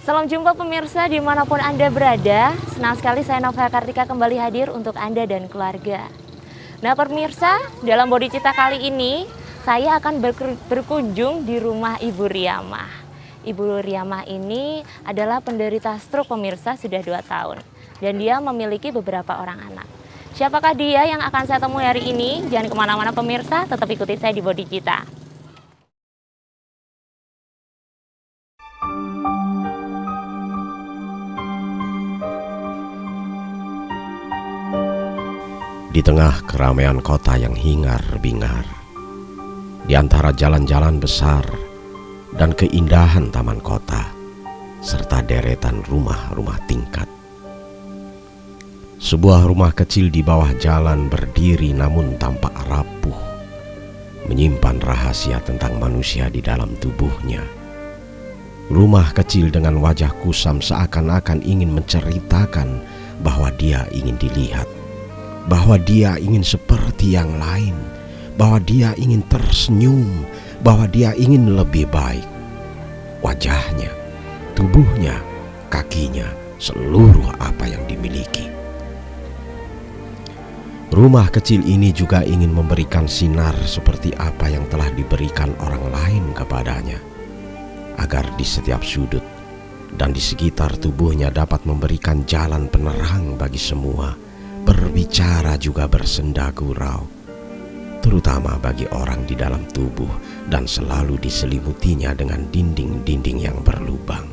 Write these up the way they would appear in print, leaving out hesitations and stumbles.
Salam jumpa pemirsa dimanapun Anda berada. Senang sekali saya Nova Kartika kembali hadir untuk Anda dan keluarga. Nah pemirsa, dalam Bodi Cita kali ini saya akan berkunjung di rumah Ibu Riamah. Ibu Riamah ini adalah penderita stroke pemirsa sudah 2 tahun. Dan dia memiliki beberapa orang anak. Siapakah dia yang akan saya temui hari ini? Jangan kemana-mana pemirsa, tetap ikuti saya di Bodi Cita. Di tengah keramaian kota yang hingar-bingar, di antara jalan-jalan besar dan keindahan taman kota, serta deretan rumah-rumah tingkat, sebuah rumah kecil di bawah jalan berdiri namun tampak rapuh, menyimpan rahasia tentang manusia di dalam tubuhnya. Rumah kecil dengan wajah kusam seakan-akan ingin menceritakan bahwa dia ingin dilihat, bahwa dia ingin seperti yang lain, bahwa dia ingin tersenyum, bahwa dia ingin lebih baik. Wajahnya, tubuhnya, kakinya, seluruh apa yang dimiliki. Rumah kecil ini juga ingin memberikan sinar seperti apa yang telah diberikan orang lain kepadanya, agar di setiap sudut dan di sekitar tubuhnya dapat memberikan jalan penerang bagi semua, berbicara juga bersenda gurau, terutama bagi orang di dalam tubuh dan selalu diselimutinya dengan dinding-dinding yang berlubang.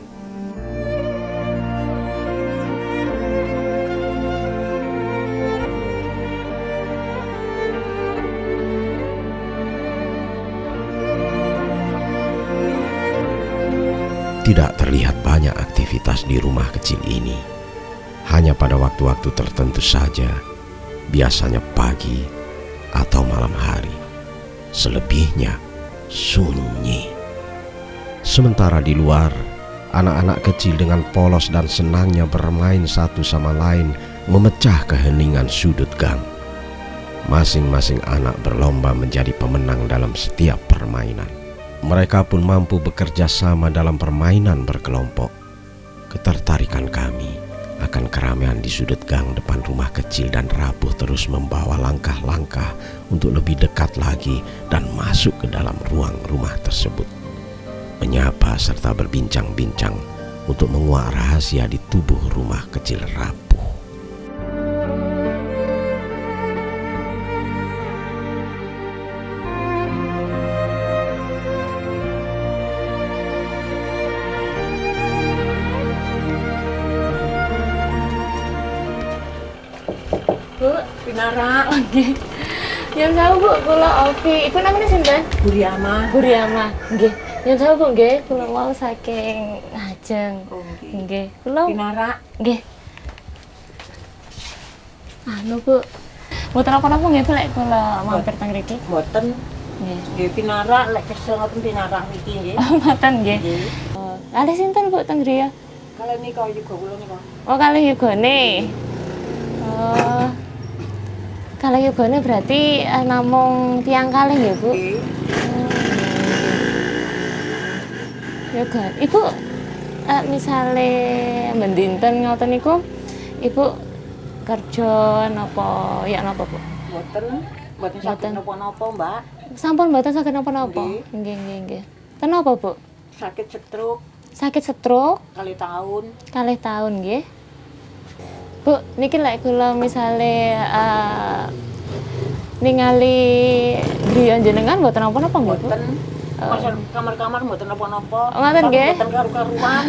Tidak terlihat banyak aktivitas di rumah kecil ini. Hanya pada waktu-waktu tertentu saja, biasanya pagi atau malam hari. Selebihnya sunyi. Sementara di luar, anak-anak kecil dengan polos dan senangnya bermain satu sama lain memecah keheningan sudut gang. Masing-masing anak berlomba menjadi pemenang dalam setiap permainan. Mereka pun mampu bekerja sama dalam permainan berkelompok. Ketertarikan kami akan keramaian di sudut gang depan rumah kecil dan rapuh terus membawa langkah-langkah untuk lebih dekat lagi dan masuk ke dalam ruang rumah tersebut, menyapa serta berbincang-bincang untuk menguak rahasia di tubuh rumah kecil rapuh. Bu, Pinara, nggih. Yang tahu Bu, kula Ovi. Ibu namanya sinten? Bu Riamah. Bu Riamah. Nggih. Yang tahu Bu nggih, kula wau saking Ngajeng. Oh, nggih. Nggih. Kula Pinara, nggih. Anu Bu. Mboten apa-apa nggih Bu lek kula mampir teng mriki. mboten. Nggih. Nggih Pinara lek kesel ngoten Pinara iki nggih. Mboten nggih. Nggih. Kalih sinten Bu teng griya? Kalau nika juga kula nika. Oh, kalih yugane. Oh. Kalih yugane berarti namung tiang kalih nggih Bu? Nggih. Yoga, Ibu misale mendinten ngoten niku, Ibu kerja napa ya napa Bu? Mboten saged napa-napa, Mbak. Sampun mboten saged napa-napa. Nggih. Nggih. Kenapa Bu? Sakit stroke Sakit stroke kali tahun. kalih tahun nggih. Bu, niki lek kula misale ningali griya jenengan mboten napa-napa nggih Bu? Mboten. Pasal kamar-kamar mboten napa-napa. Oh, ngoten nggih. Mboten karu-karuan.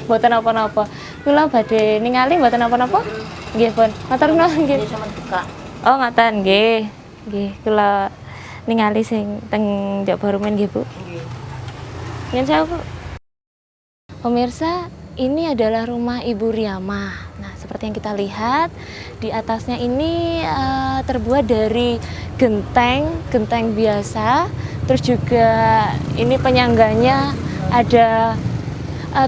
Mboten napa-napa. Kula badhe ningali mboten napa-napa. Nggih pun. Matur nuwun nggih. Nggih sampean buka. Oh, ngoten nggih. Nggih, kula ningali sing teng njaba rumen nggih, Bu. Nggih. Nyun sewu, Bu. Pemirsa, ini adalah rumah Ibu Riamah. Nah, seperti yang kita lihat, di atasnya ini terbuat dari genteng biasa. Terus juga ini penyangganya ada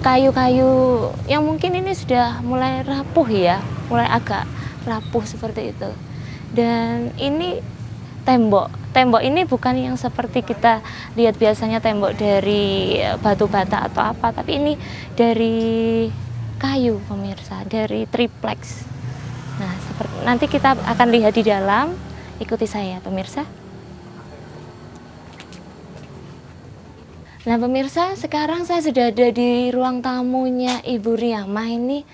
kayu-kayu yang mungkin ini sudah mulai rapuh ya, mulai agak rapuh seperti itu. Dan ini tembok tembok ini bukan yang seperti kita lihat biasanya tembok dari batu bata atau apa, tapi ini dari kayu pemirsa, dari triplex. Nah, nanti kita akan lihat di dalam, ikuti saya pemirsa. Nah pemirsa, sekarang saya sudah ada di ruang tamunya Ibu Riamah ini.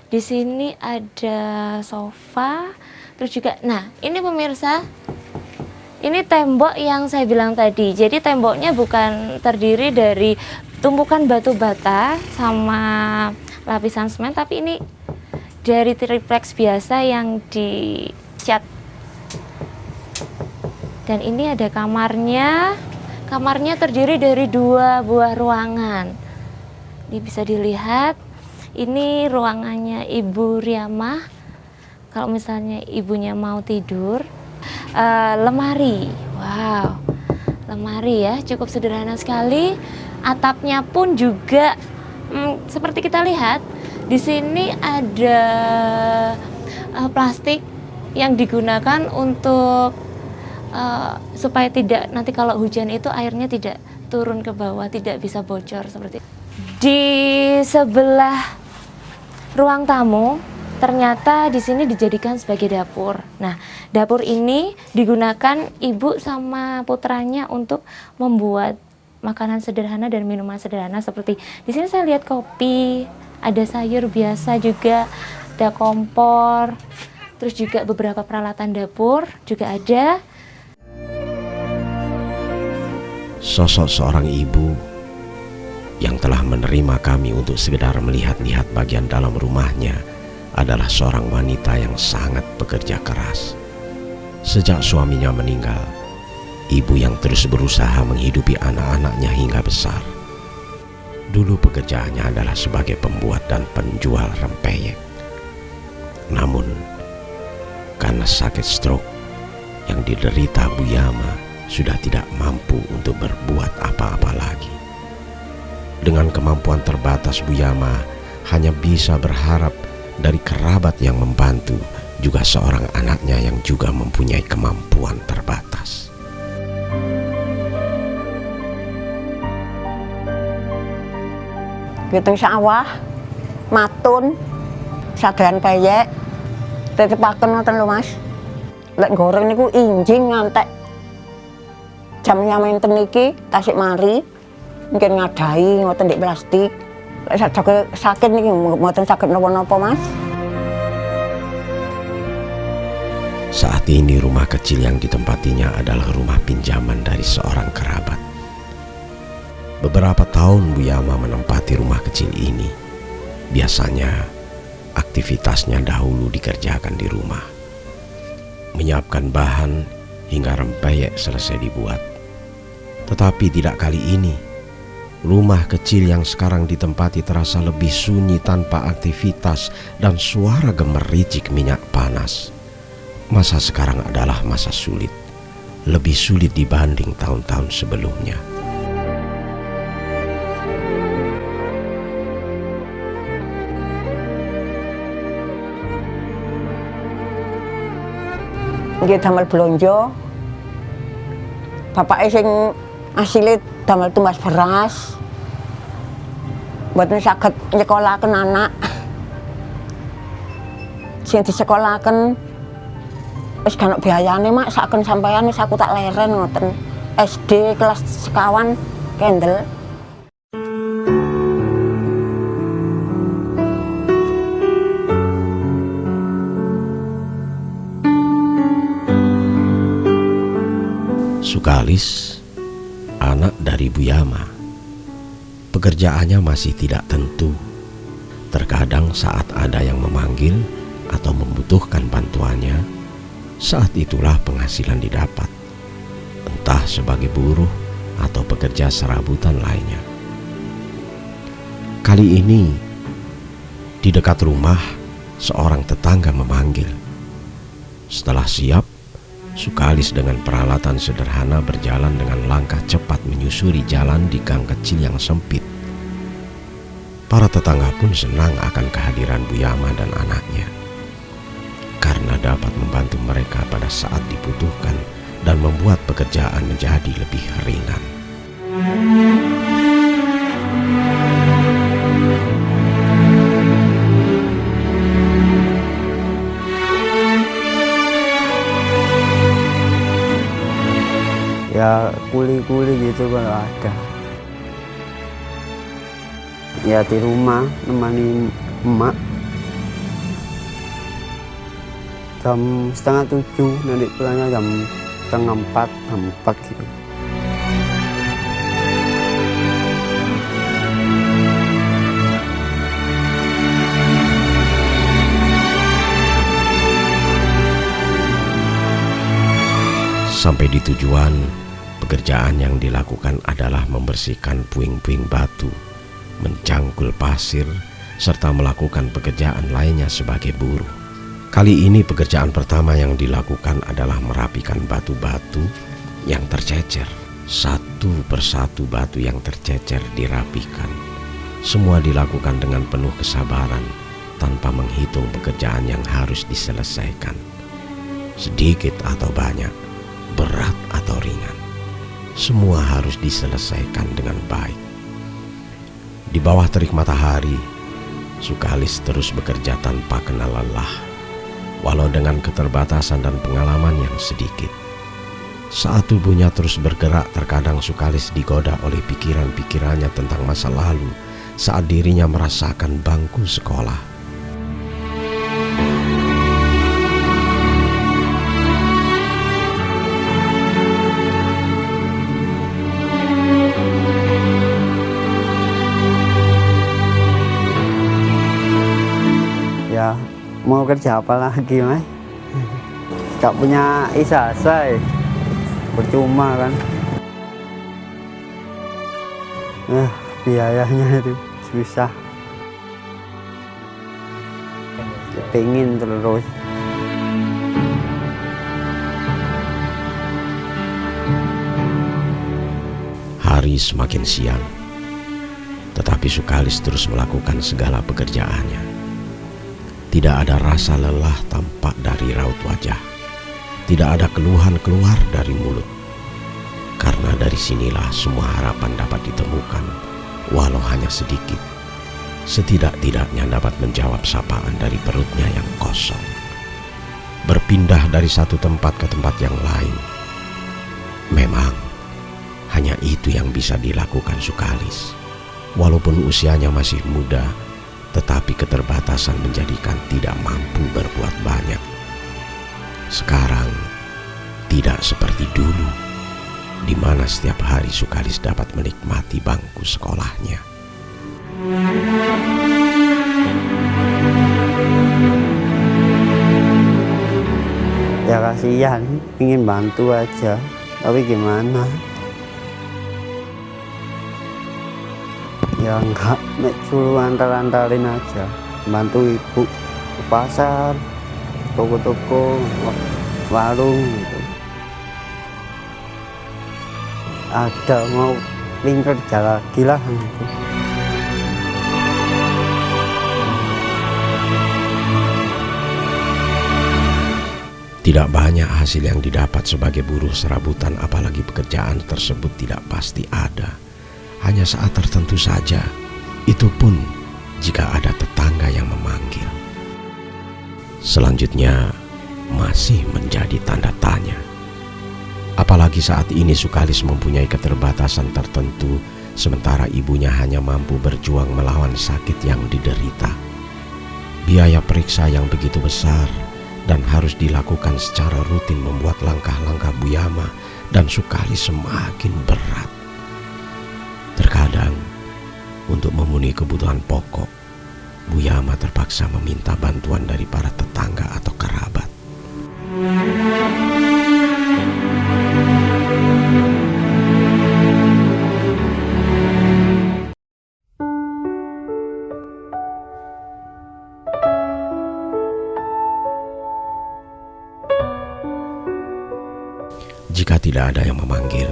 Di sini ada sofa, terus juga, nah ini pemirsa, ini tembok yang saya bilang tadi. Jadi temboknya bukan terdiri dari tumpukan batu bata sama lapisan semen, tapi ini dari triplex biasa yang dicat. Dan ini ada kamarnya. Kamarnya terdiri dari 2 buah ruangan. Ini bisa dilihat, ini ruangannya Ibu Riamah. Kalau misalnya ibunya mau tidur, lemari, wow, lemari ya, cukup sederhana sekali. Atapnya pun juga seperti kita lihat, di sini ada plastik yang digunakan untuk supaya tidak, nanti kalau hujan itu airnya tidak turun ke bawah, tidak bisa bocor seperti itu. Di sebelah ruang tamu ternyata di sini dijadikan sebagai dapur. Nah, dapur ini digunakan ibu sama putranya untuk membuat makanan sederhana dan minuman sederhana, seperti di sini saya lihat kopi, ada sayur biasa juga, ada kompor, terus juga beberapa peralatan dapur juga ada. Sosok seorang ibu yang telah menerima kami untuk sekedar melihat-lihat bagian dalam rumahnya adalah seorang wanita yang sangat bekerja keras. Sejak suaminya meninggal, ibu yang terus berusaha menghidupi anak-anaknya hingga besar. Dulu pekerjaannya adalah sebagai pembuat dan penjual rempeyek. Namun, karena sakit stroke yang diderita Bu Yama, sudah tidak mampu untuk berbuat apa-apa lagi. Dengan kemampuan terbatas, Bu Yama hanya bisa berharap dari kerabat yang membantu, juga seorang anaknya yang juga mempunyai kemampuan terbatas. Gitung sawah, matun, sadahan peyek, titipaken ngoten lho Mas. Lek goreng niku injing ngantek jamnya menten niki tasik mari mungkin ngadahi ngoten di plastik. Lek sakit niki mboten saged napa-napa Mas. Saat ini rumah kecil yang ditempatinya adalah rumah pinjaman dari seorang kerabat. Beberapa tahun Bu Yama menempati rumah kecil ini. Biasanya aktivitasnya dahulu dikerjakan di rumah. Menyiapkan bahan hingga rempeyek selesai dibuat. Tetapi tidak kali ini. Rumah kecil yang sekarang ditempati terasa lebih sunyi tanpa aktivitas dan suara gemericik minyak panas. Masa sekarang adalah masa sulit. Lebih sulit dibanding tahun-tahun sebelumnya. Nggih damel blonjo. Bapake sing asile damel tumbas beras. Mboten saged nyekolaken anak. Sing disekolaken wis kan biayane Mak, saken sampeyan wis aku tak leren ngoten. SD kelas sekawan kendel. Sukalis, anak dari Bu Yama. Pekerjaannya masih tidak tentu. Terkadang saat ada yang memanggil atau membutuhkan bantuannya, saat itulah penghasilan didapat. Entah sebagai buruh atau pekerja serabutan lainnya. Kali ini, di dekat rumah, seorang tetangga memanggil. Setelah siap, Sukalis dengan peralatan sederhana berjalan dengan langkah cepat menyusuri jalan di gang kecil yang sempit. Para tetangga pun senang akan kehadiran Bu Yama dan anaknya, karena dapat membantu mereka pada saat dibutuhkan dan membuat pekerjaan menjadi lebih ringan. Ya kuli-kuli gitu kalau ada. Ya di rumah nemani emak. Jam 6:30, nanti pulangnya jam 3:30, jam 4 gitu. Sampai di tujuan, pekerjaan yang dilakukan adalah membersihkan puing-puing batu, mencangkul pasir, serta melakukan pekerjaan lainnya sebagai buruh. Kali ini pekerjaan pertama yang dilakukan adalah merapikan batu-batu yang tercecer. Satu persatu batu yang tercecer dirapikan. Semua dilakukan dengan penuh kesabaran, tanpa menghitung pekerjaan yang harus diselesaikan. Sedikit atau banyak, berat atau ringan, semua harus diselesaikan dengan baik. Di bawah terik matahari, Sukalis terus bekerja tanpa kenal lelah, walau dengan keterbatasan dan pengalaman yang sedikit. Saat tubuhnya terus bergerak, terkadang Sukalis digoda oleh pikiran-pikirannya tentang masa lalu saat dirinya merasakan bangku sekolah. Ya mau kerja apa lagi, Mas? Gak punya ijazah, percuma kan. Biayanya itu susah. Pengen terus. Hari semakin siang, tetapi Sukalis terus melakukan segala pekerjaannya. Tidak ada rasa lelah tampak dari raut wajah. Tidak ada keluhan keluar dari mulut. Karena dari sinilah semua harapan dapat ditemukan, walau hanya sedikit. Setidak-tidaknya dapat menjawab sapaan dari perutnya yang kosong. Berpindah dari satu tempat ke tempat yang lain. Memang, hanya itu yang bisa dilakukan Sukalis. Walaupun usianya masih muda, tetapi keterbatasan menjadikan tidak mampu berbuat banyak. Sekarang tidak seperti dulu, di mana setiap hari Sukalis dapat menikmati bangku sekolahnya. Ya kasihan, ingin bantu aja, tapi gimana? Ya enggak, suruh antar-antarin aja, bantu ibu ke pasar, toko-toko, warung gitu. Ada mau kerja lagi lah gitu. Tidak banyak hasil yang didapat sebagai buruh serabutan, apalagi pekerjaan tersebut tidak pasti ada. Hanya saat tertentu saja, itu pun jika ada tetangga yang memanggil. Selanjutnya masih menjadi tanda tanya. Apalagi saat ini Sukalis mempunyai keterbatasan tertentu, sementara ibunya hanya mampu berjuang melawan sakit yang diderita. Biaya periksa yang begitu besar dan harus dilakukan secara rutin membuat langkah-langkah Buyama dan Sukalis semakin berat. Terkadang, untuk memenuhi kebutuhan pokok, Buyama terpaksa meminta bantuan dari para tetangga atau kerabat. Jika tidak ada yang memanggil,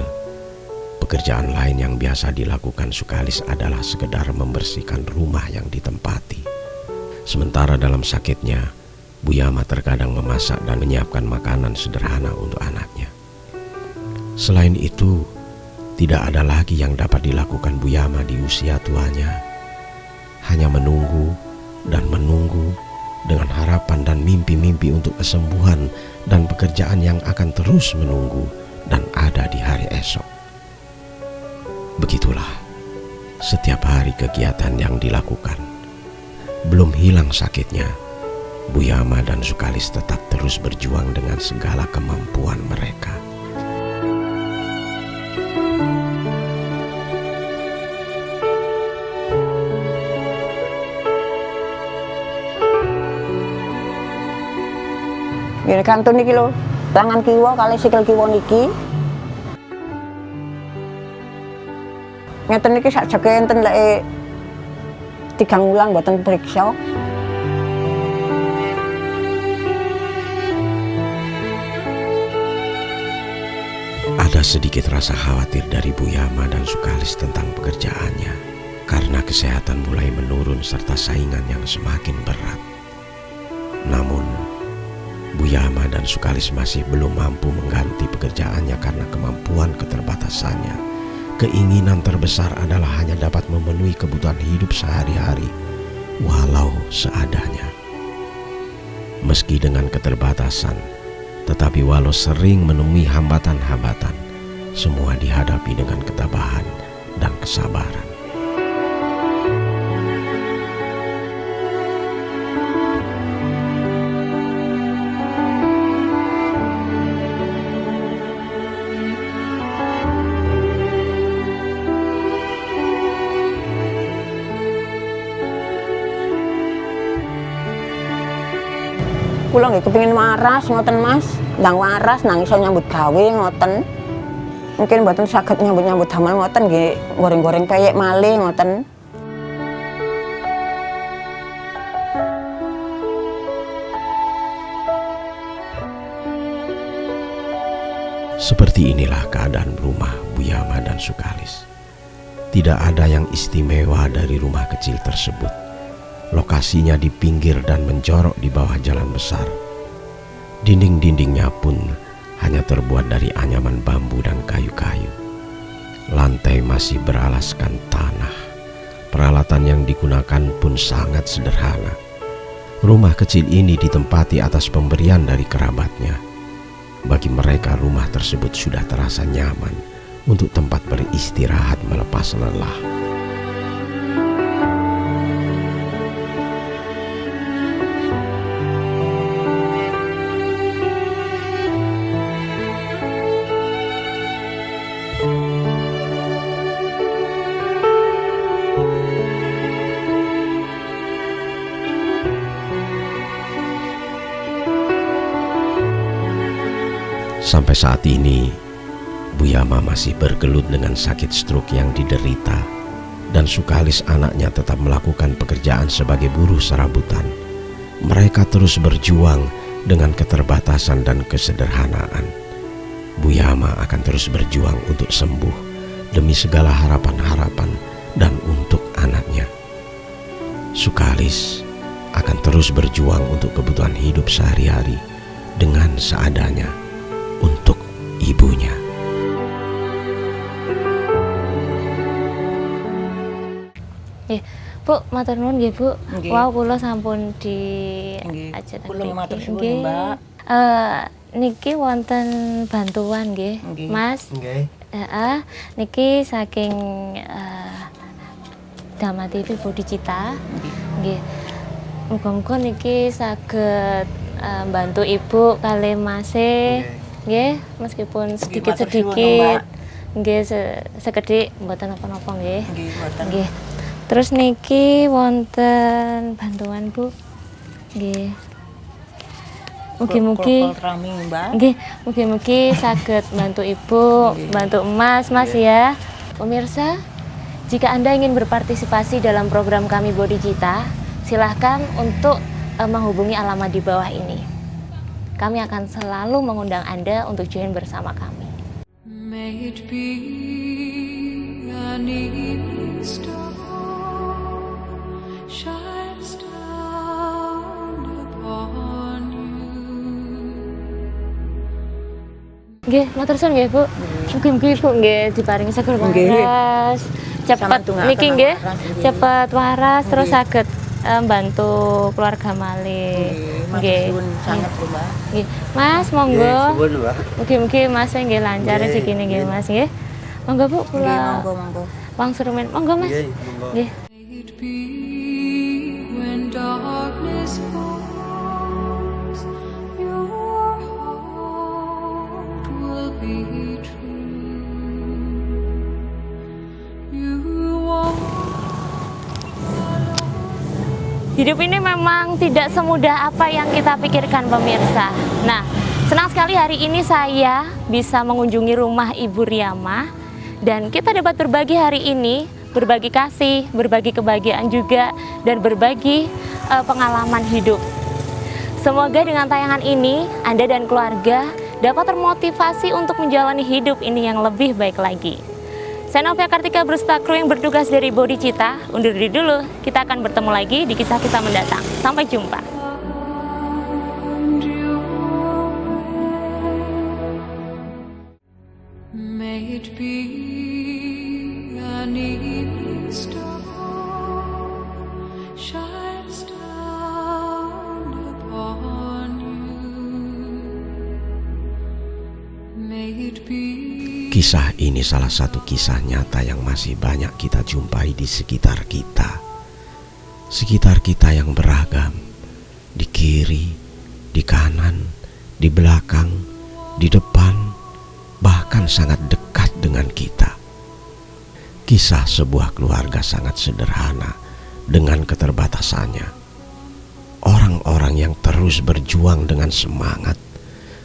pekerjaan lain yang biasa dilakukan Sukalis adalah sekedar membersihkan rumah yang ditempati. Sementara dalam sakitnya, Buyama terkadang memasak dan menyiapkan makanan sederhana untuk anaknya. Selain itu, tidak ada lagi yang dapat dilakukan Bu Yama di usia tuanya. Hanya menunggu dan menunggu dengan harapan dan mimpi-mimpi untuk kesembuhan dan pekerjaan yang akan terus menunggu dan ada di hari esok. Begitulah setiap hari kegiatan yang dilakukan. Belum hilang sakitnya, Bu Yama dan Sukalis tetap terus berjuang dengan segala kemampuan mereka. Gini kantun niki lho, tangan kiwa kali sikil kiwa niki. Ngeten niki sak jeke enten lek 3 wulan mboten periksa. Ada sedikit rasa khawatir dari Bu Yama dan Sukalis tentang pekerjaannya karena kesehatan mulai menurun serta saingan yang semakin berat. Namun, Bu Yama dan Sukalis masih belum mampu mengganti pekerjaannya karena kemampuan keterbatasannya. Keinginan terbesar adalah hanya dapat memenuhi kebutuhan hidup sehari-hari, walau seadanya. Meski dengan keterbatasan, tetapi walau sering menemui hambatan-hambatan, semua dihadapi dengan ketabahan dan kesabaran. Kula nggih kepengin waras ngoten Mas, ndang waras nang iso nyambut gawe ngoten. Mungkin mboten saged nyambut damel ngoten nggih, goreng-goreng peyek malih ngoten. Seperti inilah keadaan rumah Bu Yama dan Sukalis. Tidak ada yang istimewa dari rumah kecil tersebut. Lokasinya di pinggir dan menjorok di bawah jalan besar. Dinding-dindingnya pun hanya terbuat dari anyaman bambu dan kayu-kayu. Lantai masih beralaskan tanah. Peralatan yang digunakan pun sangat sederhana. Rumah kecil ini ditempati atas pemberian dari kerabatnya. Bagi mereka rumah tersebut sudah terasa nyaman untuk tempat beristirahat melepas lelah. Sampai saat ini, Bu Yama masih bergelut dengan sakit stroke yang diderita, dan Sukalis anaknya tetap melakukan pekerjaan sebagai buruh serabutan. Mereka terus berjuang dengan keterbatasan dan kesederhanaan. Bu Yama akan terus berjuang untuk sembuh demi segala harapan-harapan dan untuk anaknya. Sukalis akan terus berjuang untuk kebutuhan hidup sehari-hari dengan seadanya untuk ibunya. Bu, matur nuwun nggih, Bu. Nggih. Wow, kula sampun di Nggih. ajetaken Kula matur niki. suwun, Nggih. Mbak. Niki wonten bantuan nggih, Nggih. Mas. Nggih. Heeh, niki saking Dama TV Bodi Cita. Nggih. Muga-muga niki saged bantu Ibu kali Mase. Nggih, meskipun sedikit-sedikit. Nggih, sekedhik mboten napa-napa nggih. Nggih, mboten. Nggih. Terus niki wonten bantuan, Bu. Nggih. Mugi-mugi nggih, mugi-mugi saged bantu Ibu, bantu Mas ya. Pemirsa, jika Anda ingin berpartisipasi dalam program kami Bodi Cita, silahkan untuk menghubungi alamat di bawah ini. Kami akan selalu mengundang Anda untuk join bersama kami. May it be an evening star shines down upon you. Nggih, matur suwun nggih, Bu. Mugi-mugi Bu nggih diparingi saged waras. Cepet Sampeyan niki nggih, waras, nggih. cepet waras terus saged bantu keluarga malih. Nggih. sangat lho, Mbak. Nggih. Mas, monggo. Nggih, suwun, Mbak. Mugi-mugi Mas nggih lancar Nggih, rezekine nggih Mas nggih. Monggo Bu Nggih, kula monggo. wangsul rumen. Monggo Mas. Nggih, monggo. Nggih. May it be when darkness falls, your heart will be true. You won't. Hidup ini memang tidak semudah apa yang kita pikirkan pemirsa. Nah, senang sekali hari ini saya bisa mengunjungi rumah Ibu Riamah dan kita dapat berbagi hari ini, berbagi kasih, berbagi kebahagiaan juga dan berbagi pengalaman hidup. Semoga dengan tayangan ini Anda dan keluarga dapat termotivasi untuk menjalani hidup ini yang lebih baik lagi. Saya Novia Kartika beserta kru yang bertugas dari Bodhicitta undur diri dulu. Kita akan bertemu lagi di kisah-kisah mendatang. Sampai jumpa. Find your way. May it be an evening star shines down upon you. May it be. Kisah ini salah satu kisah nyata yang masih banyak kita jumpai di sekitar kita. Sekitar kita yang beragam, di kiri, di kanan, di belakang, di depan, bahkan sangat dekat dengan kita. Kisah sebuah keluarga sangat sederhana dengan keterbatasannya. Orang-orang yang terus berjuang dengan semangat,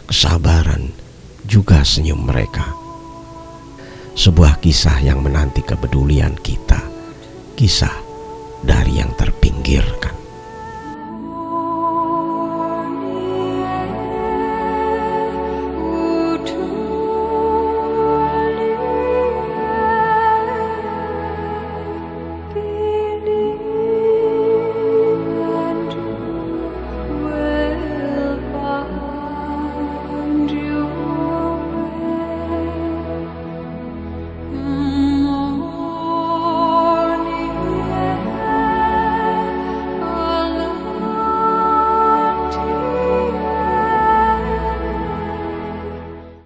kesabaran, juga senyum mereka. Sebuah kisah yang menanti kepedulian kita, kisah dari yang terpinggirkan.